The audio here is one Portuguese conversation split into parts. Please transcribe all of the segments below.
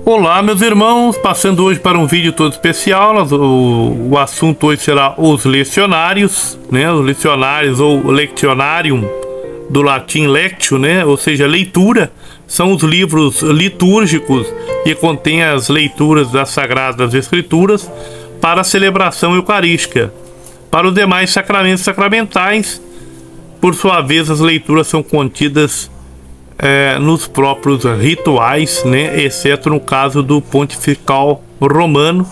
Olá, meus irmãos, passando hoje para um vídeo todo especial. O assunto hoje será os lecionários, né? Os lecionários ou lectionarium, do latim lectio, né? Ou seja, leitura, são os livros litúrgicos que contêm as leituras das Sagradas Escrituras para a celebração eucarística. Para os demais sacramentos sacramentais, por sua vez, as leituras são contidas nos próprios rituais, né? Exceto no caso do pontifical romano.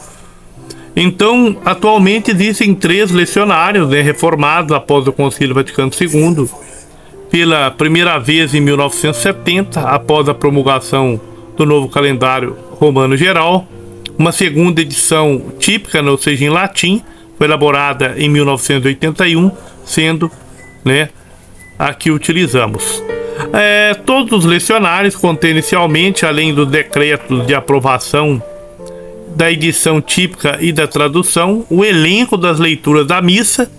Então, atualmente existem 3 lecionários, né, reformados após o Concílio Vaticano II, pela primeira vez em 1970, após a promulgação do novo calendário romano geral. Uma segunda edição típica, ou seja, em latim, foi elaborada em 1981, sendo, né, a que utilizamos. Todos os lecionários contêm inicialmente, além dos decretos de aprovação da edição típica e da tradução, o elenco das leituras da missa,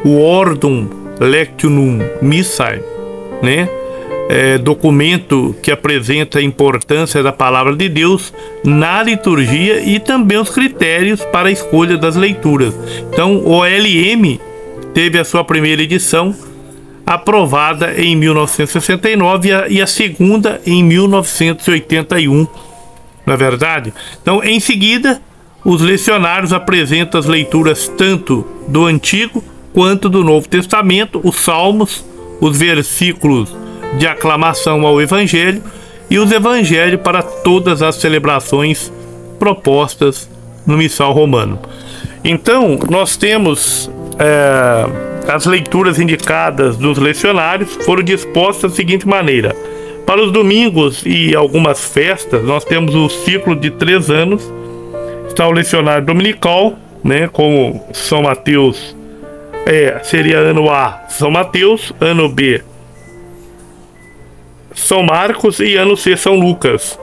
o Ordum Lectionum Missae, né? Documento que apresenta a importância da palavra de Deus na liturgia e também os critérios para a escolha das leituras. Então, o OLM teve a sua primeira edição aprovada em 1969 e a segunda em 1981, na verdade. Então, em seguida, os lecionários apresentam as leituras tanto do Antigo quanto do Novo Testamento, os Salmos, os versículos de aclamação ao Evangelho e os Evangelhos para todas as celebrações propostas no Missal Romano. Então, nós temos as leituras indicadas dos lecionários foram dispostas da seguinte maneira. Para os domingos e algumas festas, nós temos o ciclo de 3 anos. Está o lecionário dominical, né, como São Mateus, seria ano A, São Mateus, ano B, São Marcos e ano C, São Lucas.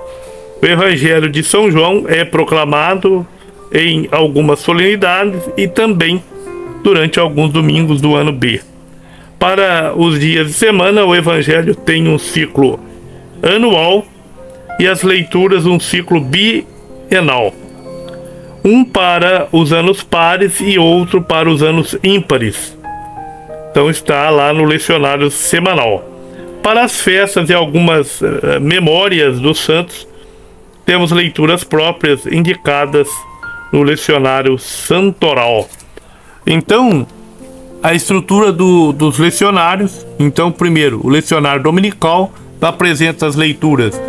O Evangelho de São João é proclamado em algumas solenidades e também durante alguns domingos do ano B. Para os dias de semana, o Evangelho tem um ciclo anual e as leituras um ciclo bienal. Um para os anos pares e outro para os anos ímpares. Então está lá no lecionário semanal. Para as festas e algumas memórias dos santos, temos leituras próprias indicadas no lecionário santoral. Então, a estrutura dos lecionários. Então, primeiro, o lecionário dominical apresenta as leituras.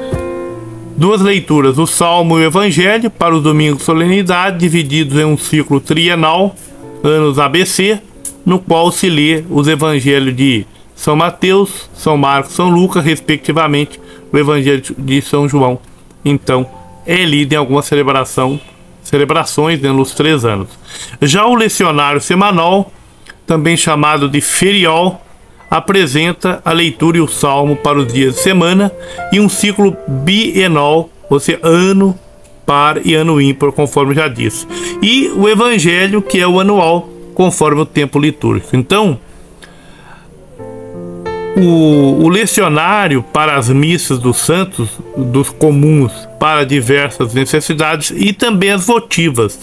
2 leituras, o Salmo e o Evangelho, para os domingos de solenidade, divididos em um ciclo trienal, anos ABC, no qual se lê os Evangelhos de São Mateus, São Marcos, São Lucas, respectivamente, o Evangelho de São João. Então, é lido em alguma celebrações, né, nos 3 anos. Já o lecionário semanal, também chamado de ferial, apresenta a leitura e o salmo para os dias de semana e um ciclo bienal, ou seja, ano par e ano ímpar, conforme já disse. E o evangelho, que é o anual, conforme o tempo litúrgico. Então, o lecionário para as missas dos santos, dos comuns para diversas necessidades e também as votivas,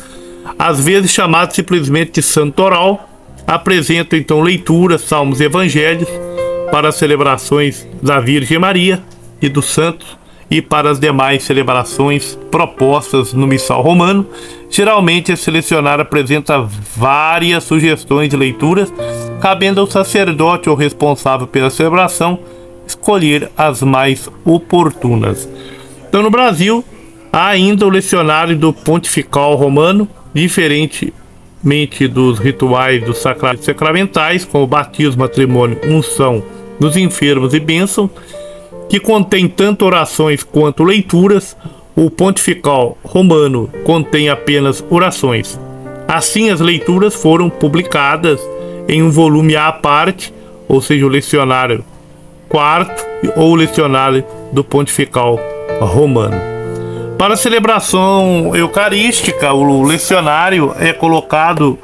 às vezes chamado simplesmente de santoral, apresenta então leituras, salmos e evangelhos para as celebrações da Virgem Maria e dos santos e para as demais celebrações propostas no Missal Romano. Geralmente esse lecionário apresenta várias sugestões de leituras, cabendo ao sacerdote ou responsável pela celebração escolher as mais oportunas. Então, no Brasil, há ainda o lecionário do Pontifical Romano, diferentemente dos rituais dos sacramentais, como batismo, matrimônio, unção dos enfermos e bênção, que contém tanto orações quanto leituras. O Pontifical Romano contém apenas orações. Assim, as leituras foram publicadas em um volume à parte, ou seja, o lecionário quarto ou o lecionário do Pontifical Romano. Para a celebração eucarística, o lecionário é colocado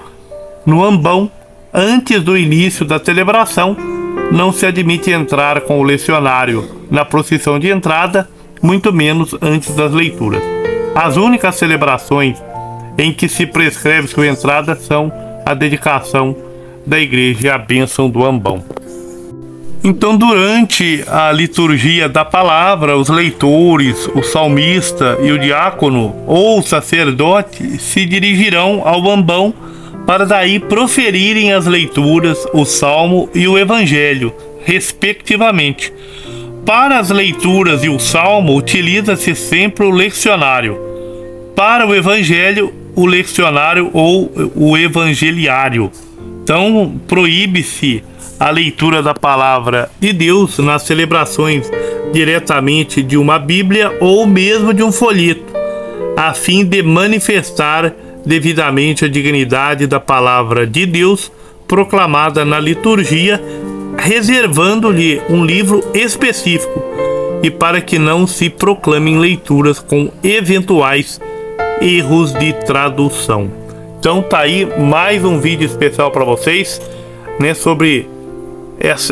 no ambão antes do início da celebração. Não se admite entrar com o lecionário na procissão de entrada muito menos antes das leituras. As únicas celebrações em que se prescreve sua entrada são a dedicação da igreja e a bênção do ambão. Então, durante a liturgia da palavra, os leitores, o salmista e o diácono ou o sacerdote se dirigirão ao ambão para daí proferirem as leituras, o salmo e o evangelho, respectivamente. Para as leituras e o salmo, utiliza-se sempre o leccionário. Para o evangelho, o leccionário ou o evangeliário. Então, proíbe-se a leitura da palavra de Deus nas celebrações diretamente de uma Bíblia ou mesmo de um folheto, a fim de manifestar devidamente a dignidade da palavra de Deus proclamada na liturgia, reservando-lhe um livro específico, e para que não se proclamem leituras com eventuais erros de tradução. Então tá aí mais um vídeo especial para vocês, né, sobre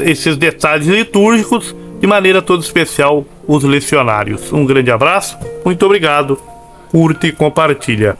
esses detalhes litúrgicos, de maneira toda especial os lecionários. Um grande abraço, muito obrigado, curte e compartilha.